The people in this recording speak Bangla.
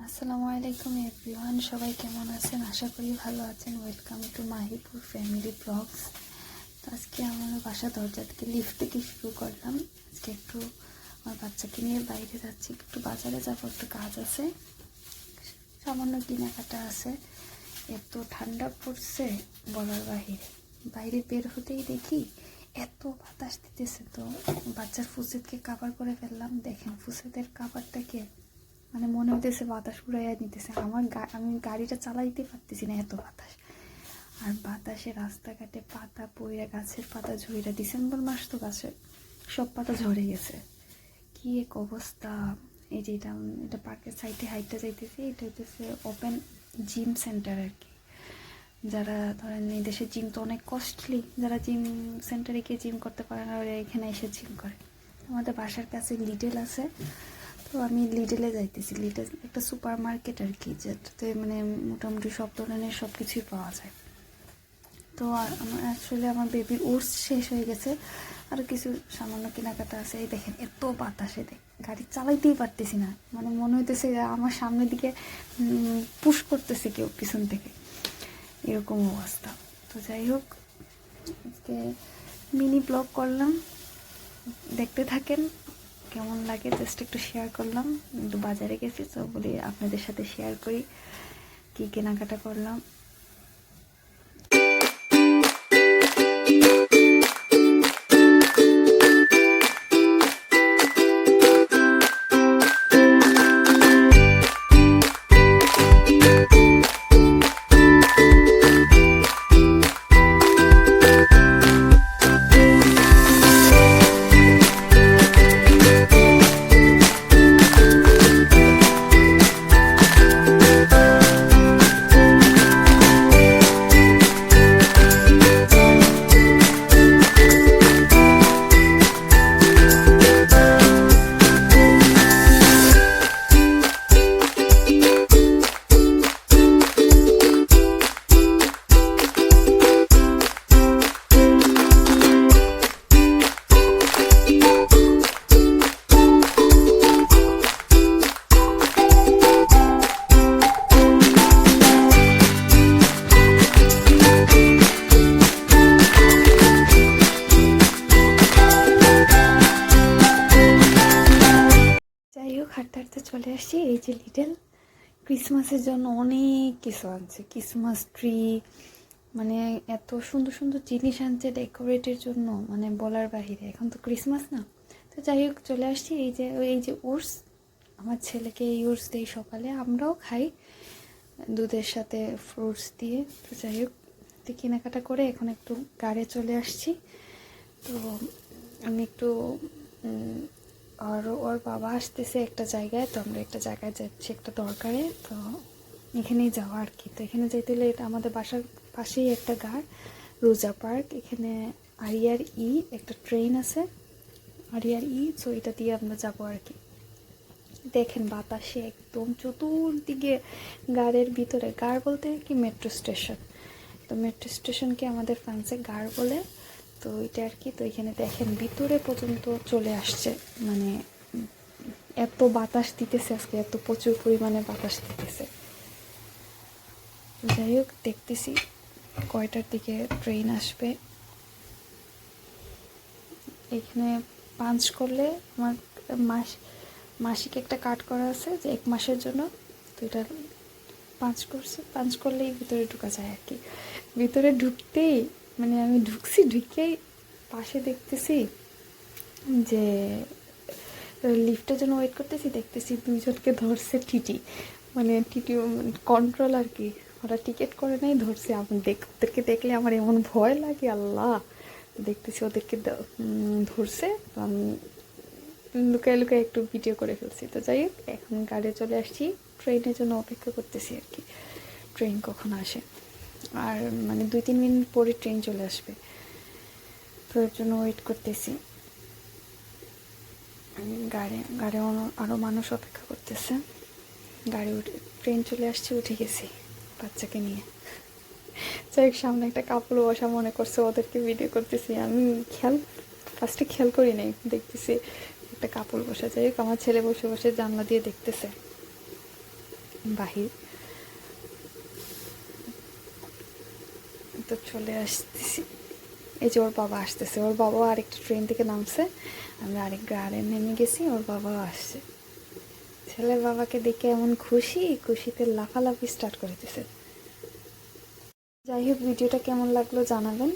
আসসালামু আলাইকুম এভরিওয়ান, সবাই কেমন আছেন? আশা করি ভালো আছেন। Welcome to Mahipur family vlogs. তো আজকে আমার বাসা দরজা থেকে লিফট থেকে শুরু করলাম। আজকে একটু আমার বাচ্চাকে নিয়ে বাইরে যাচ্ছি, একটু বাজারে যাবো, একটু কাজ আছে, সামান্য কেনাকাটা আছে। এত ঠান্ডা পড়ছে বলার বাহিরে, বাইরে বের হতেই দেখি এত বাতাস দিতেছে। তো বাচ্চার ফুসেদকে কাভার করে ফেললাম। দেখেন ফুসেদের কাভারটাকে মানে মনে হইতেছে বাতাস উড়াইয়া নিতেছে। আমি গাড়িটা চালাইতে পারতেছি না, এত বাতাস। আর বাতাসে রাস্তাঘাটে পাতা পড়ে, গাছের পাতা ঝরে, ডিসেম্বর মাস তো গাছের সব পাতা ঝরে গেছে। কি এক অবস্থা! এই যে এটা পার্কের সাইডে হাইটটা যাইতেছে। এটা হইতেছে ওপেন জিম সেন্টার আর কি। যারা ধরেন এই দেশে জিম তো অনেক কস্টলি, যারা জিম সেন্টারে গিয়ে জিম করতে পারে না ওরা এখানে এসে জিম করে। আমাদের বাসার কাছে লিডেল আছে, তো আমি লিডেলে যাইতেছি। লিডেল একটা সুপার মার্কেট আর কি, যেটাতে মানে মোটামুটি সব ধরনের সব কিছুই পাওয়া যায়। তো আমার বেবির ওটস শেষ হয়ে গেছে, আর কিছু সামান্য কেনাকাটা আছে। এই দেখেন এত বাতাসে গাড়ি চালাইতেই পারতেছি না, মানে মনে হইতেছে আমার সামনের দিকে পুশ করতেছে কেউ পিছন থেকে, এরকম অবস্থা। তো যাই হোক, আজকে মিনি ব্লগ করলাম, দেখতে থাকেন কেমন লাগে। জাস্ট একটু শেয়ার করলাম। একটু বাজারে গেছি, তো বলি আপনাদের সাথে শেয়ার করি কি কেনাকাটা করলাম। হাঁটতে হাঁটতে চলে আসছি এই যে লিডল। ক্রিসমাসের জন্য অনেক কিছু আনছে, ক্রিসমাস ট্রি, মানে এত সুন্দর সুন্দর জিনিস আনছে ডেকোরেটের জন্য, মানে বলার বাহিরে। এখন তো ক্রিসমাস না, তো যাই হোক চলে আসছি। এই যে ওটস, আমার ছেলেকে এই ওটস দিই সকালে, আমরাও খাই দুধের সাথে ফ্রুটস দিয়ে। তো যাই হোক, কেনাকাটা করে এখন একটু গাড়ি চলে আসছি। তো আমি একটু আর ওর বাবা আসতেছে একটা জায়গায়, তো আমরা একটা জায়গায় যাচ্ছি একটা দরকারে, তো এখানেই যাওয়া আর কি। তো এখানে যেতে হলে এটা আমাদের বাসার পাশেই একটা গাড়, রোজা পার্ক। এখানে আরিয়ার একটা ট্রেন আছে, আরিয়ার সো এটা দিয়ে আমরা যাবো আর কি। দেখেন বাতাসে একদম চতুর্দিকে গাড়ের ভিতরে, গাড় বলতে কি মেট্রো স্টেশন, তো মেট্রো স্টেশনকে আমাদের ফ্রান্সে গাড় বলে। তো এটা আর কি। তো এখানে দেখেন ভিতরে পর্যন্ত চলে আসছে, মানে এত বাতাস দিতেছে আজকে, এত প্রচুর পরিমাণে বাতাস দিতেছে। যাই হোক, দেখতেছি কয়টার দিকে ট্রেন আসবে। এখানে পাঞ্চ করলে আমার মাসিক একটা কার্ড করা আছে যে 1 মাসের জন্য, তো এটা পাঞ্চ করলেই ভিতরে ঢোকা যায় আর কি। ভিতরে ঢুকতেই মানে আমি ঢুকেই পাশে দেখতেছি যে লিফটের জন্য ওয়েট করতেছি, দেখতেছি 2 জনকে ধরছে টিটি, মানে টিটি কন্ট্রোল আর কি। ওরা টিকিট করে নাই, ধরছে। ওদেরকে দেখলে আমার এমন ভয় লাগে, আল্লাহ। দেখতেছি ওদেরকে ধরছে, তো আমি লুকায় লুকায় একটু ভিডিও করে ফেলছি। তো যাই হোক, এখন গাড়ি চলে আসছি, ট্রেনের জন্য অপেক্ষা করতেছি আর কি, ট্রেন কখন আসে। আর মানে 2-3 মিনিট পরে ট্রেন চলে আসবে, তো এর জন্য ওয়েট করতেছি। গাড়ি আরও মানুষ অপেক্ষা করতেছে। ট্রেন চলে আসছে, উঠে গেছি বাচ্চাকে নিয়ে। যাই হোক, সামনে একটা কাপড় বসা, মনে করছে ওদেরকে ভিডিও করতেছি। আমি ফার্স্টে খেয়াল করি নাই, দেখতেছি একটা কাপড় বসা। যাই হোক, আমার ছেলে বসে বসে জানলা দিয়ে দেখতেছে বাহির। তো চলে আসতেছি, এই যে ওর বাবা আসতেছে, ওর বাবাও আরেকটা ট্রেন থেকে নামছে, আমরা আরেক গাড়ি নেমে গেছি, ওর বাবাও আসছে। ছেলের বাবাকে দেখে এমন খুশিতে লাফালাফি স্টার্ট করে দিছে। যাই হোক, ভিডিওটা কেমন লাগলো জানাবেন।